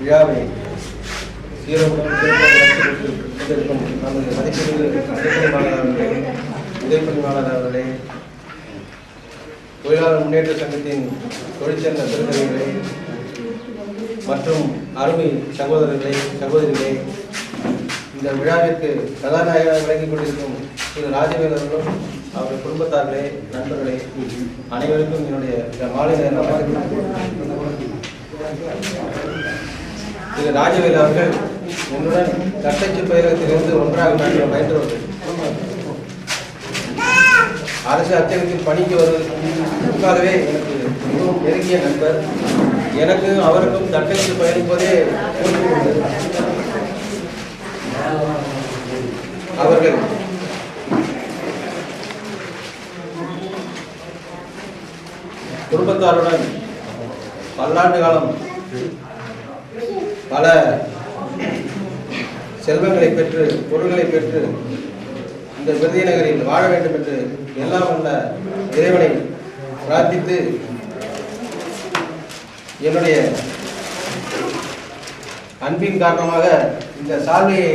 விழாவை சீரோடும் கொண்டிருக்கும் நமது மதிப்பீடு உதவிப்பணியாளர் அவர்களே, தொழிலாளர் முன்னேற்ற சங்கத்தின் தொழிற்சங்க பெருந்தகைகளே மற்றும் அருமை சகோதரர்களே சகோதரிகளே, இந்த விழாவிற்கு கதாநாயகராக விளங்கிக் கொண்டிருக்கும் திரு ராஜவேல் அவர்களும் அவர்கள் குடும்பத்தார்களே, நண்பர்களே, அனைவருக்கும் என்னுடைய மாலை நேர திரு ராஜவேல் அவர்கள் என்னுடன் தட்டச்சு பயிரகத்திலிருந்து ஒன்றாக பயின்றவர்கள். அரசு அச்சகத்தில் பணிக்கு வருவதற்காகவே எனக்கு மிகவும் நெருங்கிய நண்பர். எனக்கு அவருக்கும் தட்டச்சு பயணிப்பதே அவர்கள் குடும்பத்தாருடன் பல்லாண்டு காலம் பல செல்வங்களை பெற்று பொருள்களை பெற்று இந்த விருதுநகரில் வாழ வேண்டும் என்று எல்லாம் வல்ல இறைவனை பிரார்த்தித்து என்னுடைய அன்பின் காரணமாக இந்த சால்வையை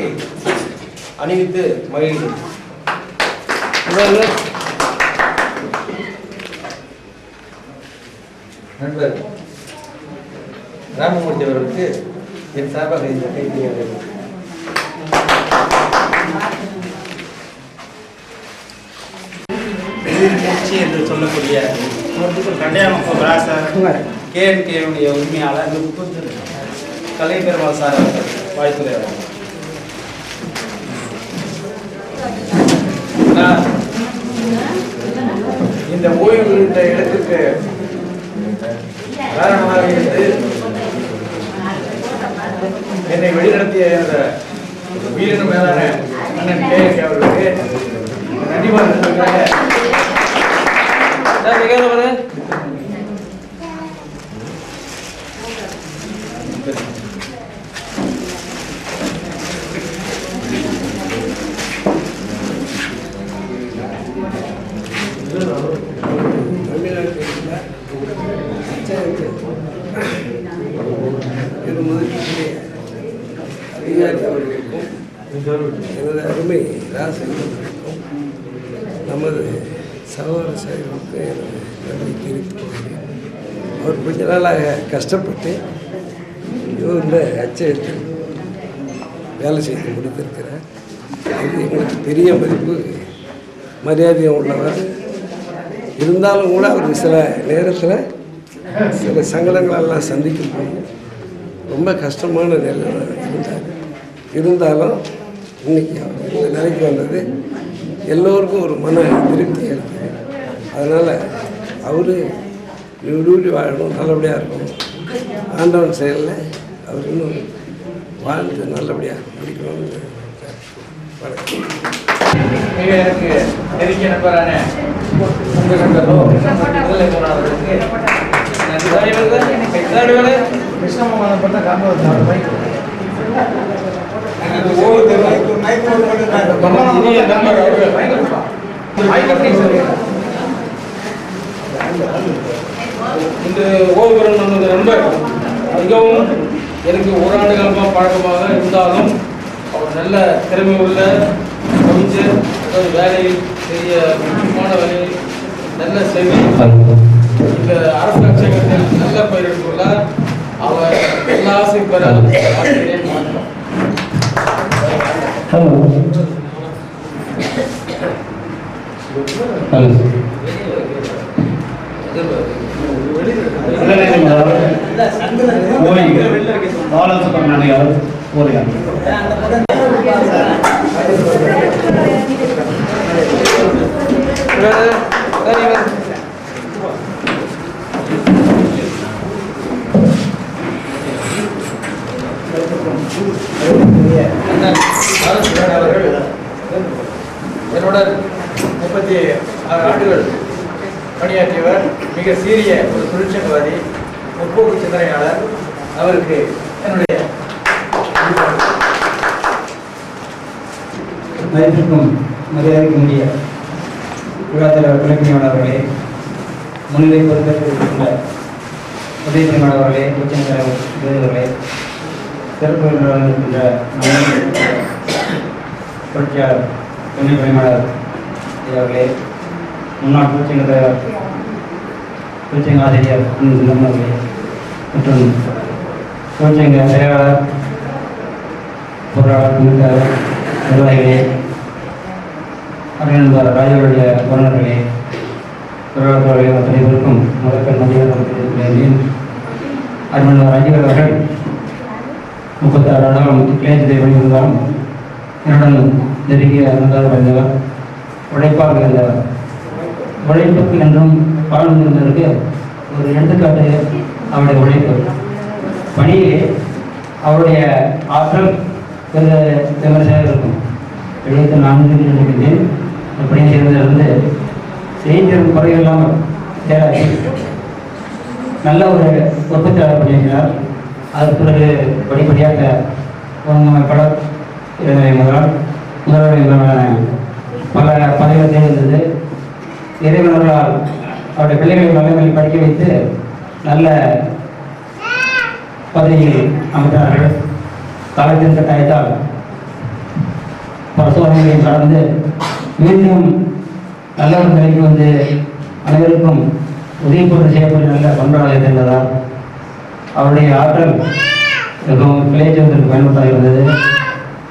அணிவித்து மகிழ்கிறேன். நண்பர் ராமமூர்த்தி அவர்களுக்கு என் சார்பாக இந்த கைதியாக என்று சொல்லக்கூடிய KNK-யுடைய உரிமையாளர் கலை பெருமாள் சார் அவர்கள் வாழ்த்துறை அவர்கள். இந்த ஓய்வு இந்த இடத்துக்கு காரணமாக இருந்து என்னை வழிநடத்திய வீரன் மேலான அண்ணன் KNK அவர்களுக்கு நன்றி வாழ்த்துக்கிறாங்க. அதிகாரி அவர்களுக்கும் எனது அருமை ராசர்களுக்கும் நமது சகோதர சகோதரர்களுக்கு எனது நன்றி தெரிவித்துக் கொள்கிறேன். அவர் கொஞ்ச நாளாக கஷ்டப்பட்டு இந்த அச்சகத்தில் வேலை செய்து முடித்திருக்கிறார். அது எங்களுக்கு பெரிய மதிப்பு மரியாதையும் உள்ளவர். இருந்தாலும் கூட அவர் சில நேரத்தில் சில சங்கடங்களெல்லாம் சந்திக்கும் போது ரொம்ப கஷ்டமான நிலையில் இருந்தார். இருந்தாலும் இன்னைக்கு அவர் இந்த நிலைக்கு வந்தது எல்லோருக்கும் ஒரு மன திருப்தி இருக்குது. அதனால் அவர் விடுவிட்டு வாழணும், நல்லபடியாக இருக்கணும். ஆண்டவன் செயலில் அவர் இன்னும் வாழ்ந்து நல்லபடியாக முடிக்கணும்னு வணக்கம். எனக்கு நெருங்கிய நண்பரான உங்கள் நண்பரோ முதலை போனவர்களுக்கு கிருஷ்ணமோகனப்பட்ட காம்பவத்தார் இன்று ஓய்வு பெறும் நமது நண்பர் மிகவும் எனக்கு ஓராண்டு காலமாக பழக்கமாக இருந்தாலும் அவர் நல்ல திறமை உள்ள கொஞ்சம் வேலையில் பெரிய முக்கியமான வேலையில் நல்ல செவி இந்த அரசு அச்சகத்தில் நல்ல பெயர் எடுத்துள்ளார். அவர் எல்லா ஆசை பெற என்னுடன் 36 ஆண்டுகள் பணியாற்றியவர், மிக சீரிய ஒரு தொழிற்சங்கவாதி, முற்போக்கு சிந்தனையாளர். அவருக்கு என்னுடைய மதிப்பிற்கும் மரியாதைக்குரிய விழாத்தலைவர் துணைப்பணியாளர்களே, முன்னிலை பொறுப்பேற்றிருக்கின்ற உதவி பணியாளர்களே, உச்சநீதிமன்ற விருதுகளே, சிறப்பு விருந்தினராக இருக்கின்ற புரட்சியாளர் துணை பணியாளர் அவர்களே, முன்னாள் புரட்சிங்க தலைவர் புரட்சிங்க ஆசிரியர் அவர்களே மற்றும் புரட்சிங்க செயலாளர் பொருளாளர் உள்ளிட்ட நிர்வாகிகளே, அருகில் ராஜாவுடைய உறவினர்களே, பொருளாளர்களே அத்தனை பேருக்கும் முதற்கண் மதியம் அருமன் ராஜீவர் அவர்கள் 36 ஆண்டுகள் கிளேஜத்தை வழிவந்தாலும் என்னுடன் நெருங்கிய அருந்தார் வந்தவர், உழைப்பாக இருந்தவர். உழைப்புக்கு என்றும் பலன் இருந்ததற்கு ஒரு எடுத்துக்காட்டு அவருடைய உழைப்பு. பணியிலே அவருடைய ஆற்றல் விமர்சையாக இருக்கும். 74 இருக்கின்றேன். பணியை சேர்ந்ததிலிருந்து செய்திரும் குறையில்லாமல் செயலாற்றி நல்ல ஒரு உற்பத்தியாளர் பணியாற்றினார். அதற்கு பிறகு படிப்படியாக பலர் முதல்வர் பல பதவிகள் தேர்ந்தது. இறைவனர்களால் அவருடைய பிள்ளைகளை நல்ல படிக்க வைத்து நல்ல பதவியில் அமைத்தார்கள். காலத்தின் கட்டாயத்தால் பரிசோதனைகளை கடந்து மீண்டும் நல்ல ஒரு நிலைக்கு வந்து அனைவருக்கும் உதவி போன்று செய்யக்கூடிய நல்ல பண்பாளரை சேர்ந்ததால் அவருடைய ஆற்றல் மிகவும் கிளைச்சேர்ந்ததற்கு பயன்பட்டாக இருந்தது.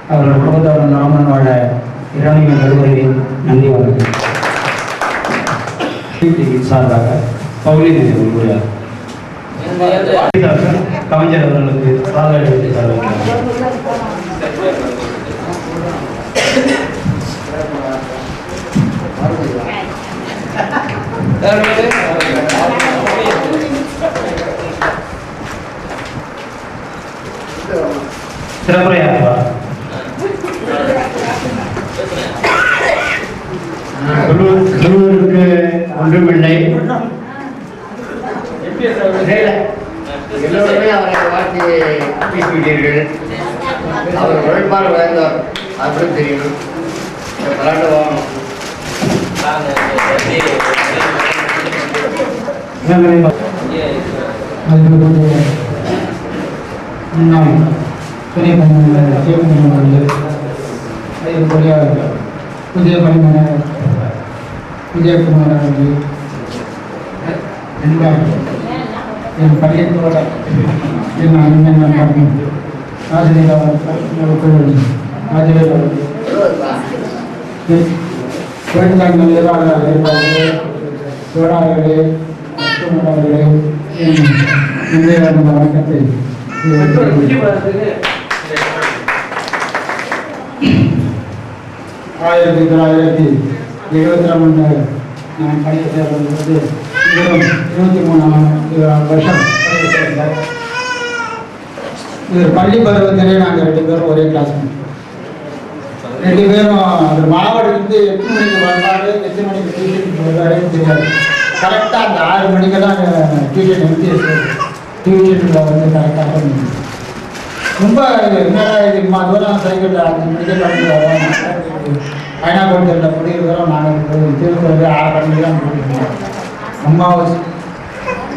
அவர்கள் குடும்பத்தோடு நாமன் வாழ இறைவனையும் கருவறையில் நன்றி வணக்கம். சார்பாக பவுலி கூறினார். கவிஞர் அவர்களுக்கு பாராட்டு சிறப்புரையாற்றுவார். சொல்வதற்கு ஒன்றுமில்லை. எல்லோருமே அவரை வாழ்த்தி பேசிவிட்டீர்கள். அவர் உழைப்பால் வாழ்ந்தார், அப்படி தெரியும். விளையாட்டு வாங்கணும். முன்னாள் துணை பணிமனையாளர் சிவகுமார் அவர்கள், பொறியாளர்கள் புதிய பணிமனையாளர் விஜயகுமார் அவர்கள், என் பள்ளியத்தோட என் அருமையான ஆசிரியர் அவர்கள், ஆசிரியர் அவர்கள், குழந்தைகள் நிர்வாகிகளே, தோழர்களே, அவர்களே, வணக்கத்தை 1972 நான் படிக்க சேர்ந்தது 23ஆம் வருஷம் இவர் பள்ளி பருவத்திலே நாங்கள் 2 பேரும் ஒரே கிளாஸ். 2 பேரும் அந்த மாவட்டத்துக்கு 8 மணிக்கு வருவாரு, 8 மணிக்கு டியூஷனுக்கு வருவாருன்னு தெரியாது. கரெக்டாக அந்த 6 மணிக்கெல்லாம் டியூஷன் எடுத்து டியூஷனில் வந்து கரெக்டாக ரொம்ப என்னடா இது தூரம் சைக்கிளில் 5 மணிக்கு கிளம்பி வரோம். ஐநா கோட்டத்தில் முடிகிற தூரம் நாங்கள் திருக்குறள் 6 மணிக்கெல்லாம் போயிருக்கோம். அம்மா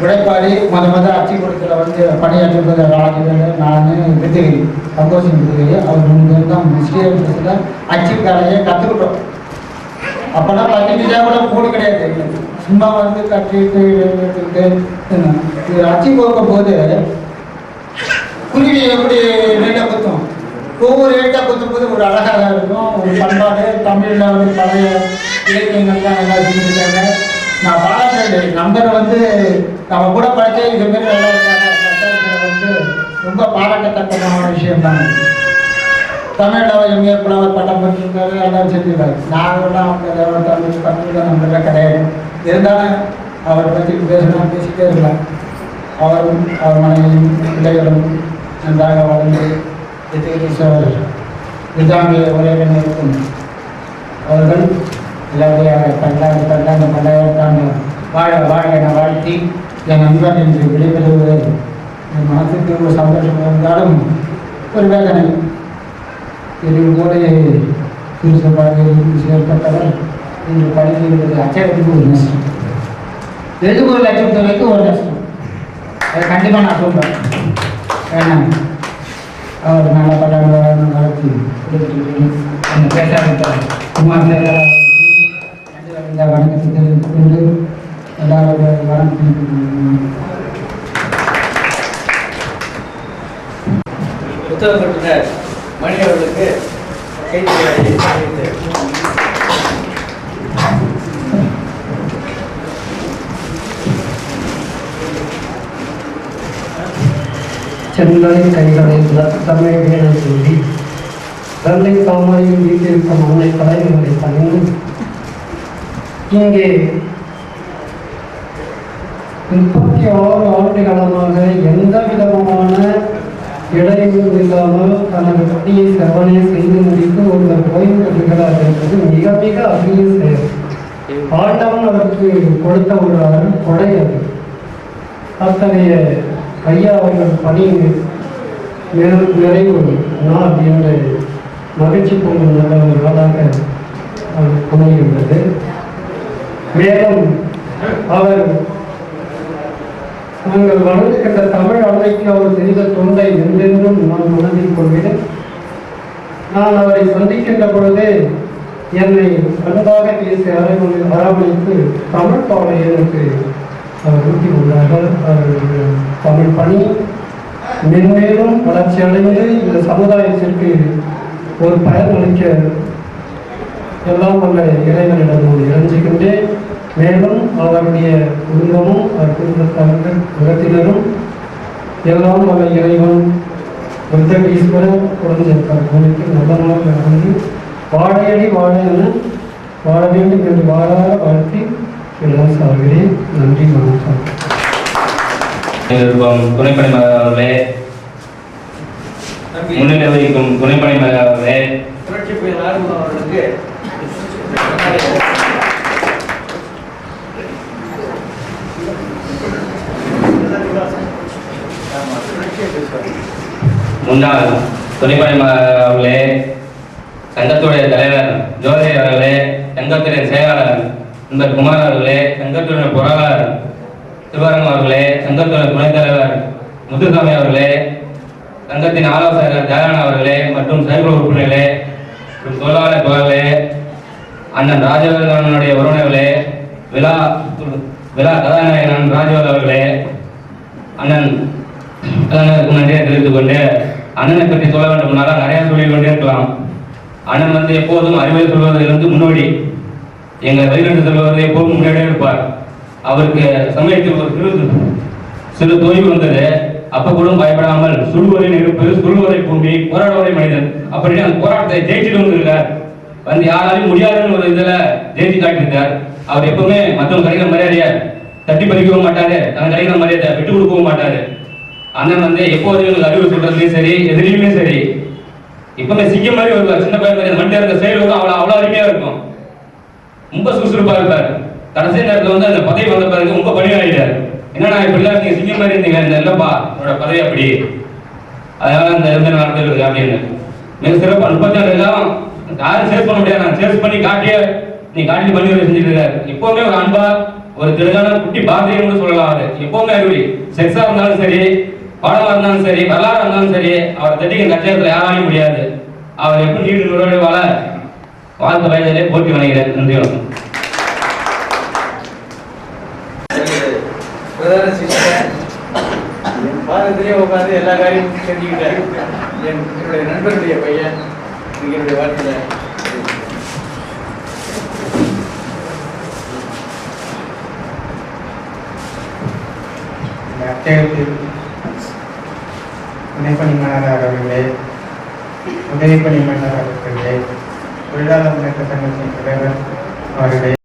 உழைப்பாளி முதல் அச்சிக்கூடத்தில் வந்து பணியாற்றுவது ராஜேந்திரன், நான் விருதுகிரி சந்தோஷம் விருதுகிரி. அவர் 3 பேர் தான் ஸ்ரீரங்கத்தில் அச்சு வேலையை கற்றுக்கிட்டோம். அப்போல்லாம் 10 நிமிஷம் கூட கூடு கிடையாது. சும்மா வந்து கட்டிட்டு அச்சு கோக்கும் போது குருவி எப்படி நெல்லை குத்தும், ஒவ்வொரு ஏட்டா குத்தும் போது ஒரு அழகாக இருக்கும். ஒரு பண்பாடு தமிழில் வந்து பழைய இலக்கியங்கள்லாம் நல்லா செஞ்சுருக்காங்க. நான் பாராட்டுறேன். நம்பர் வந்து நம்ம கூட படித்தே இதுமாரி நல்லா இருக்காங்க. வந்து ரொம்ப பாராட்டத்தக்கமான விஷயம் தான். தமிழில் எம்ஏ புலவர் பட்டம் பெற்றிருக்காரு, எல்லாம் செஞ்சுருக்காரு. நாங்கள்லாம் அவங்க தமிழ் பற்றிருக்க நம்மளாம் கிடையாது. இருந்தாலும் அவரை பற்றி பேசணும், பேசிகிட்டே இருக்கலாம். அவரும் அவர் மனைவியும் பிள்ளைகளும் நன்றாக வளர்ந்து விதாங்கிய உரையிடம் இருக்கும். அவர்கள் எல்லாருடைய பல்லாயிரத்தாண்டு வாழ வாழ என வாழ்த்தி என் நண்பன் என்று விடைபெறுவது என் மனத்துக்கு ஒரு சந்தோஷம் இருந்தாலும் ஒரு வேதனை. இதில் கூட திருச்சபாக செயல்பட்டவர் இன்று பள்ளியில் அச்சடிக்கு ஒரு நஷ்டம், 1 லட்சம் தொகைக்கு ஒரு நஷ்டம். அது கண்டிப்பாக நான் சொல்கிறேன். வேணாம் அவர் நல்ல பட்டாளி நடத்தி கொடுத்துட்டு அந்த பேசாட்டார் குமார் இந்த வணக்கத்தை தெரிவித்துக் கொண்டு எல்லாரும் வணக்கம். புத்தகப்பட்ட மணி அவர்களுக்கு கைத்தறி சென்னை கைகளை தமிழ் வீணை சொல்லி வெள்ளை தாமரையில் வீட்டிருக்கும் அன்னை தலைவர்களை பணிந்து இங்கே 36 ஆண்டுகாலமாக எந்த விதமான இடையூறு இல்லாமல் தனது பணியை செவனே செய்து முடித்து ஒருவர் ஓய்வு பெறுகிறார் என்பது மிக மிக அரிய செயல். ஆண்டவன் அவருக்கு கொடுத்த ஒரு கொடை அது. அத்தகைய ஐயா அவர்கள் பணி நிறைவு நாள் என்று மகிழ்ச்சி பொங்கும் நல்ல ஒரு நாளாக அமைகின்றது. மேலும் அவர் நாங்கள் வளர்க்கின்ற தமிழ் அன்னைக்கு அவர் செய்த தொண்டை என்றென்றும் நான் மனதில் கொள்கிறேன். நான் அவரை சந்திக்கின்ற பொழுது என்னை அன்பாக பேசி அரவணைத்து தமிழ் பாவை எனக்கு அவர் ஊட்டி கொண்டார்கள். அவர்கள் தமிழ் பணி மென்மேலும் வளர்ச்சி அடைந்து இந்த சமுதாயத்திற்கு ஒரு பயன் அளிக்க எல்லாம் வல்ல இறைவனிடம் நான் இறைஞ்சுகின்றேன். மேலும் அவருடைய குடும்பமும் அவர் குடும்பத்தார்கள் உலகத்தினரும் எல்லாம் வல்ல இறைவன் புத்தகீஸ்வரர் குழந்தைப்பார் கோவிலுக்கு நல்ல நாள் நடந்து வாழையடி வாழை என வாழ வேண்டும் என்று வாழாத வாழ்த்தி எல்லாம் சார்கிறேன். நன்றி, வணக்கம். துணைப்பணி அவர்களே, முன்னிலை வகிக்கும் துணைப்பணி அவர்களே, புரட்சி புயல் ஆர்வம் அவர்களுக்கு முன்னாள் துணைப்பணி அவர்களே, சங்கத்துடைய தலைவர் ஜோதி அவர்களே, சங்கத்துடைய செயலாளர் நண்பர் குமார் அவர்களே, சங்கத்துடைய பொருளாளர் சிவரங்கம் அவர்களே, சங்கத்துடைய துணைத் தலைவர் முத்துசாமி அவர்களே, சங்கத்தின் ஆலோசகர் ஜெயராணன் அவர்களே மற்றும் செயற்குழு உறுப்பினர்களே, தொழிலாளர் தோழர்களே, அண்ணன் ராஜவேலனுடைய உறவினர்களே, விழா கதாநாயகன் ராஜவேல் அவர்களே, அண்ணன் நன்றியை தெரிவித்துக் கொண்டு அண்ணனை பற்றி சொல்ல வேண்டும்னால நிறைய சொல்லிக் கொண்டே இருக்கலாம். அண்ணன் வந்து எப்போதும் அறிவுரை சொல்வதிலிருந்து முன்னோடி, எங்கள் வெளிநாட்டு செல்வதை எப்போதும் முன்னாடியே இருப்பார். அவருக்கு சமயத்தில் ஒரு சிறு தொய்வு வந்தது. அப்ப கூட பயப்படாமல் சுடுவதை நெருப்பு சுடுவதை பூமி போராடுவதை மனிதன் அப்படின்னு அந்த போராட்டத்தை ஜெயிச்சுட்டு வந்திருக்கார். வந்து யாராலையும் முடியாதுன்னு ஒரு இதுல ஜெயிச்சு காட்டியிருக்கார். அவர் எப்பவுமே மற்றவங்க கிடைக்கிற மரியாதையை தட்டி பறிக்கவும் மாட்டாரு, தனக்கு கிடைக்கிற மரியாதை விட்டு கொடுக்கவும் மாட்டாரு. அண்ணன் வந்து எப்போதும் எங்களுக்கு அறிவு சொல்றதுலையும் சரி, எதிரிலுமே சரி, இப்பவுமே சிங்கம் மாதிரி வருவார். சின்ன பையன் மாதிரி மண்டியா இருக்க செயல் வரும், அவ்வளோ அருமையா இருக்கும். ரொம்ப சுறுசுறுப்பா இருப்பார். கடைசி நேரத்தில் வந்து அந்த பதவி வந்த பிறகு ரொம்ப பணியாயிட்டார். என்னன்னா இப்படிலாம் நீங்க சிங்கம் மாதிரி இருந்தீங்க, இந்த இல்லப்பா என்னோட பதவி அப்படி, அதனால அந்த இருந்த நடந்துருக்கு அப்படின்னு மிக சிறப்பாக 36 எல்லாம் யாரும் சேஸ் பண்ண முடியாது. நான் சேஸ் பண்ணி காட்டிய நீ காட்டி பண்ணி செஞ்சுட்டு இருக்காரு. எப்பவுமே ஒரு அன்பா ஒரு தெளிவான குட்டி பாரதியம்னு சொல்லலாம். அது எப்பவுமே அறிவுரை செக்ஸா இருந்தாலும் சரி, பாடமா இருந்தாலும் சரி, வரலாறு இருந்தாலும் சரி, அவரை தட்டிக்க கட்சியத்தில் யாராலையும் முடியாது. அவர் எப்படி நீண்டு நுழைவு வாழ வாழ்க்கை வயதிலே போட்டி வணங்குகிறேன். நன்றி, வணக்கம். பிரதான சிஷ்யன் பாதத்திலே உட்காந்து எல்லா காரியமும் செஞ்சுக்கிட்டாரு. என்னுடைய நண்பருடைய பையன் என்னுடைய வாழ்க்கையில அத்தியாயத்தில் துணைப்பணி மன்னர் அவர்களே, உதவிப்பணி மன்னர் அவர்களே, தொழிலாளர் முன்னேற்ற சங்கத்தின் தலைவர் அவர்களே,